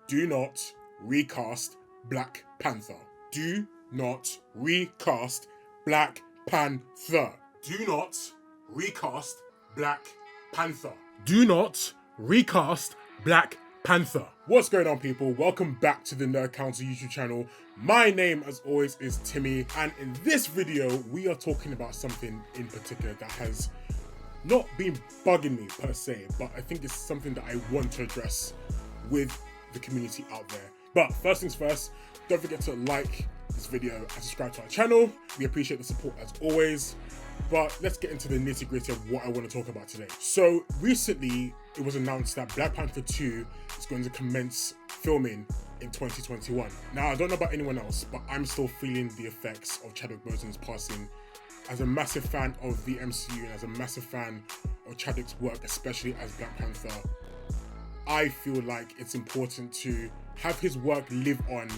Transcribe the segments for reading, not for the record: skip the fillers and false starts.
do not recast Black Panther. Do not recast Black Panther. Do not recast Black Panther. Do not recast Black Panther. What's going on, people? Welcome back to the Nerd Council YouTube channel. My name, as always, is Timmy, and in this video, we are talking about something in particular that has not been bugging me per se, but I think it's something that I want to address with the community out there. But first things first, don't forget to like this video and subscribe to our channel. We appreciate the support as always. But let's get into the nitty gritty of what I want to talk about today. So recently, it was announced that Black Panther 2 is going to commence filming in 2021. Now, I don't know about anyone else, but I'm still feeling the effects of Chadwick Boseman's passing. As a massive fan of the MCU and as a massive fan of Chadwick's work, especially as Black Panther, I feel like it's important to have his work live on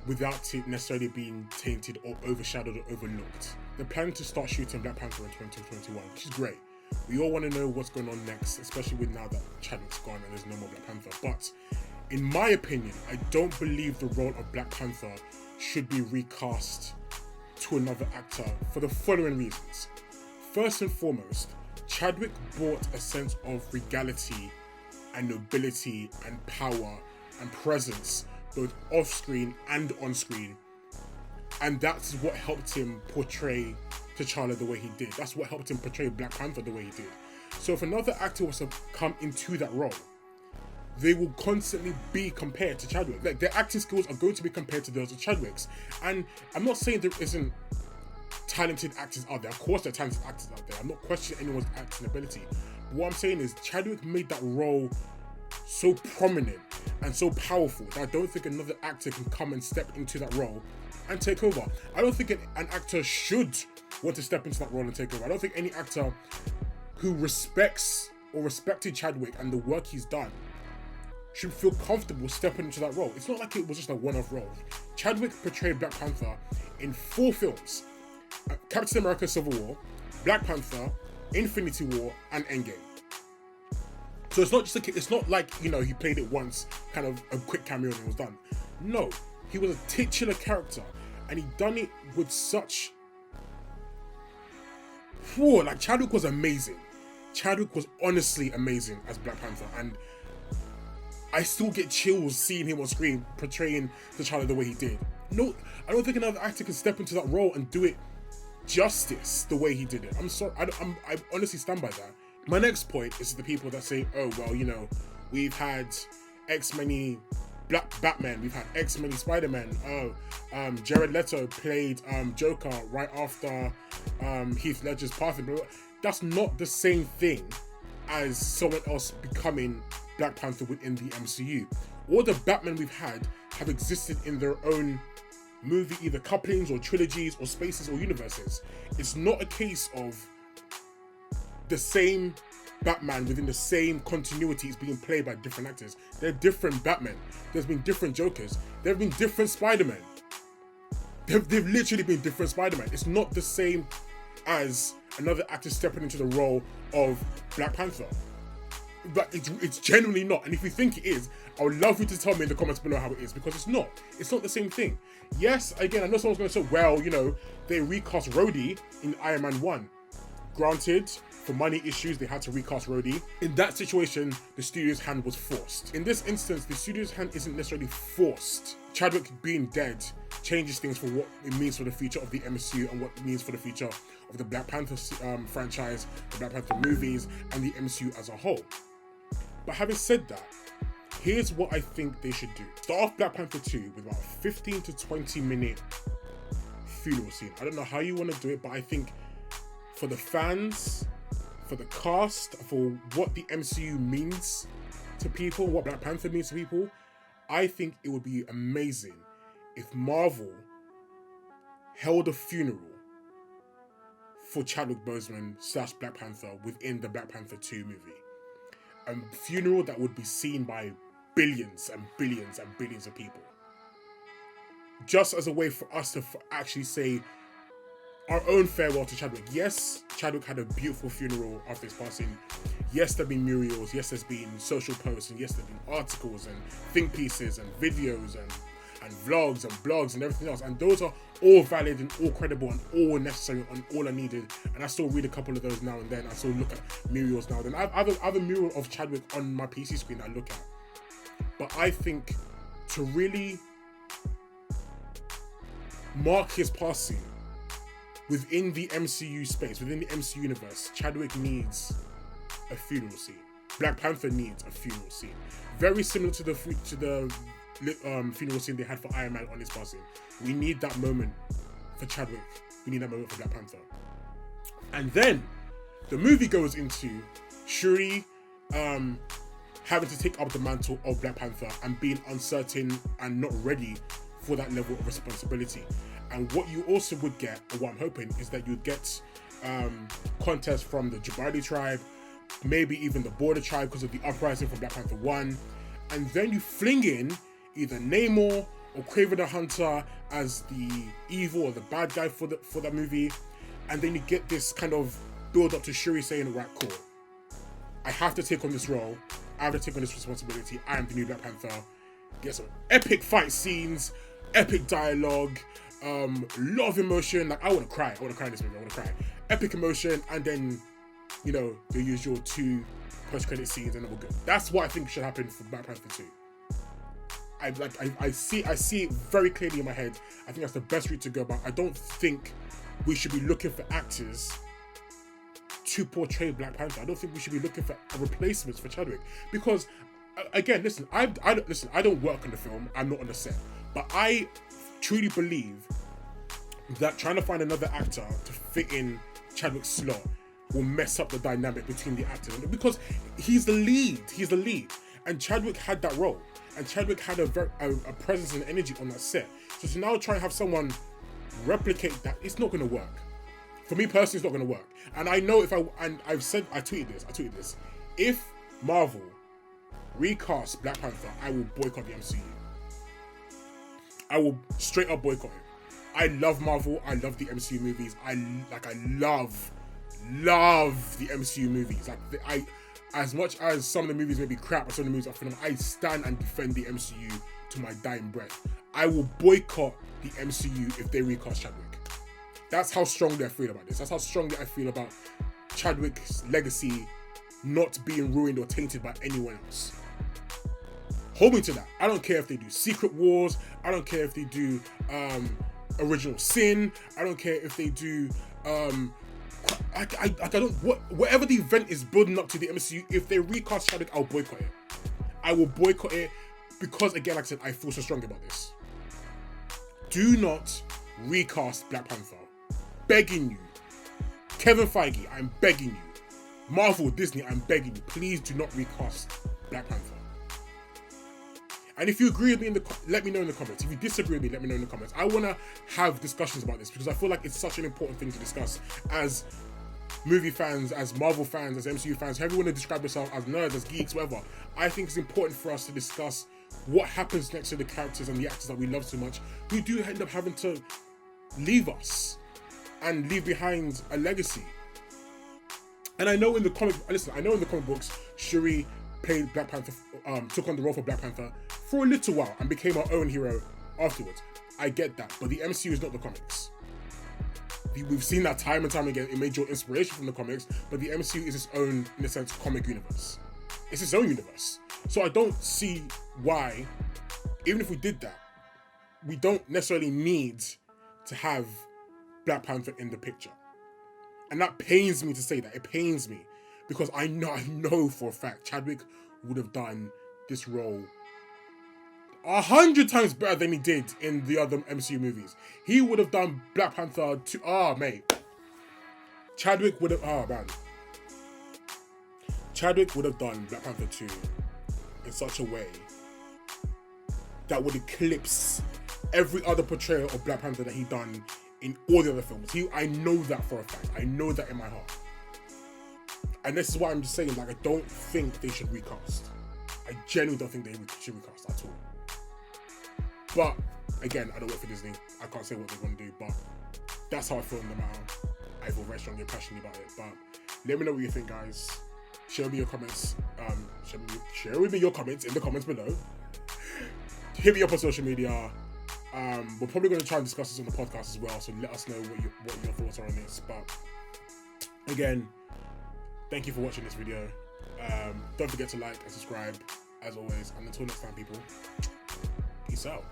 without it necessarily being tainted or overshadowed or overlooked. They're planning to start shooting Black Panther in 2021, which is great. We all want to know what's going on next, especially with now that Chadwick's gone and there's no more Black Panther. But in my opinion, I don't believe the role of Black Panther should be recast to another actor for the following reasons. First and foremost, Chadwick brought a sense of regality and nobility and power and presence both off-screen and on-screen, and that's what helped him portray T'Challa the way he did. That's what helped him portray Black Panther the way he did. So if another actor was to come into that role, they will constantly be compared to Chadwick. Like, their acting skills are going to be compared to those of Chadwick's. And I'm not saying there isn't talented actors out there. Of course there are talented actors out there. I'm not questioning anyone's acting ability. But what I'm saying is Chadwick made that role so prominent and so powerful that I don't think another actor can come and step into that role and take over. I don't think an actor should want to step into that role and take over. I don't think any actor who respects or respected Chadwick and the work he's done should feel comfortable stepping into that role. It's not like it was just a one-off role. Chadwick portrayed Black Panther in 4 films: Captain America: Civil War, Black Panther, Infinity War, and Endgame. So it's not like, you know, he played it once, kind of a quick cameo and it was done. No, he was a titular character, and he done it with such. Whoa, like Chadwick was amazing. Chadwick was honestly amazing as Black Panther, and I still get chills seeing him on screen portraying T'Challa the way he did. No, I don't think another actor can step into that role and do it justice the way he did it. I'm sorry, I honestly stand by that. My next point is the people that say, oh, well, you know, we've had X many Batman, we've had X many Spider-Man. Oh, Jared Leto played Joker right after Heath Ledger's passing. That's not the same thing as someone else becoming Black Panther within the MCU. All the Batman we've had have existed in their own movie, either couplings or trilogies or spaces or universes. It's not a case of the same Batman within the same continuity is being played by different actors. They're different Batman. There's been different Jokers. There have been different Spider-Man. They've literally been different Spider-Man. It's not the same as another actor stepping into the role of Black Panther. But it's genuinely not. And if you think it is, I would love you to tell me in the comments below how it is, because it's not. It's not the same thing. Yes, again, I know someone's going to say, well, you know, they recast Rhodey in Iron Man 1. Granted, for money issues, they had to recast Rhodey. In that situation, the studio's hand was forced. In this instance, the studio's hand isn't necessarily forced. Chadwick being dead changes things for what it means for the future of the MCU and what it means for the future of the Black Panther franchise, the Black Panther movies, and the MCU as a whole. But having said that, here's what I think they should do. Start off Black Panther 2 with about a 15 to 20 minute funeral scene. I don't know how you want to do it, but I think for the fans, for the cast, for what the MCU means to people, what Black Panther means to people, I think it would be amazing if Marvel held a funeral for Chadwick Boseman / Black Panther within the Black Panther 2 movie. A funeral that would be seen by billions and billions and billions of people. Just as a way for us to actually say, our own farewell to Chadwick. Yes, Chadwick had a beautiful funeral after his passing. Yes, there have been murals. Yes, there's been social posts. And yes, there have been articles and think pieces and videos and vlogs and blogs and everything else. And those are all valid and all credible and all necessary and all are needed. And I still read a couple of those now and then. I still look at murals now and then. I have a mural of Chadwick on my PC screen that I look at. But I think to really mark his passing within the MCU space, within the MCU universe, Chadwick needs a funeral scene. Black Panther needs a funeral scene. Very similar to the funeral scene they had for Iron Man on his passing. We need that moment for Chadwick. We need that moment for Black Panther. And then the movie goes into Shuri having to take up the mantle of Black Panther and being uncertain and not ready for that level of responsibility. And what you also would get, or what I'm hoping, is that you'd get contests from the Jabari tribe, maybe even the Border tribe because of the uprising from Black Panther 1. And then you fling in either Namor or Kraven the Hunter as the evil or the bad guy for that movie. And then you get this kind of build up to Shuri saying, right, cool, I have to take on this role. I have to take on this responsibility. I am the new Black Panther. Get some epic fight scenes, epic dialogue, lot of emotion. Like, I want to cry in this movie. I want to cry. Epic emotion, and then, you know, the usual 2 post-credit scenes, and then we're good. That's what I think should happen for Black Panther 2. I see it very clearly in my head. I think that's the best route to go, but I don't think we should be looking for actors to portray Black Panther. I don't think we should be looking for replacements for Chadwick, because again, listen, I don't work on the film. I'm not on the set, but I truly believe that trying to find another actor to fit in Chadwick's slot will mess up the dynamic between the actors, because he's the lead, and Chadwick had that role, and Chadwick had a presence and energy on that set. So to now try and have someone replicate that, it's not going to work. For me personally, it's not going to work. And I know I tweeted this. If Marvel recast Black Panther, I will boycott the MCU. I will straight up boycott it. I love Marvel. I love the MCU movies. I love the MCU movies. As much as some of the movies may be crap, or some of the movies are phenomenal, I stand and defend the MCU to my dying breath. I will boycott the MCU if they recast Chadwick. That's how strongly I feel about this. That's how strongly I feel about Chadwick's legacy not being ruined or tainted by anyone else. Hold me to that. I don't care if they do Secret Wars. I don't care if they do Original Sin. I don't care if they do whatever the event is building up to the MCU. If they recast Chadwick, I'll boycott it. I will boycott it because, again, like I said, I feel so strong about this. Do not recast Black Panther. Begging you. Kevin Feige, I'm begging you. Marvel, Disney, I'm begging you. Please do not recast Black Panther. And if you agree with me, let me know in the comments. If you disagree with me, let me know in the comments. I want to have discussions about this because I feel like it's such an important thing to discuss as movie fans, as Marvel fans, as MCU fans, however you want to describe yourself, as nerds, as geeks, whatever. I think it's important for us to discuss what happens next to the characters and the actors that we love so much who do end up having to leave us and leave behind a legacy. And I know in the comic books, Shuri played Black Panther, took on the role for Black Panther for a little while and became our own hero afterwards. I get that, but the MCU is not the comics. We've seen that time and time again. It may draw inspiration from the comics, but the MCU is its own, in a sense, comic universe. It's its own universe. So I don't see why, even if we did that, we don't necessarily need to have Black Panther in the picture. And that pains me to say that. It pains me because I know for a fact Chadwick would have done this role 100 times better than he did in the other MCU movies. He would have done Black Panther 2. Chadwick would have done Black Panther 2 in such a way that would eclipse every other portrayal of Black Panther that he done in all the other films. I know that for a fact. I know that in my heart. And this is why I'm just saying, like, I don't think they should recast. I genuinely don't think they should recast at all. But, again, I don't work for Disney. I can't say what they're going to do, but that's how I feel in the matter. I feel very strongly and passionately about it. But let me know what you think, guys. Share with me your comments. Share with me your comments in the comments below. Hit me up on social media. We're probably going to try and discuss this on the podcast as well. So let us know what your thoughts are on this. But again, thank you for watching this video. Don't forget to like and subscribe as always. And until next time, people, peace out.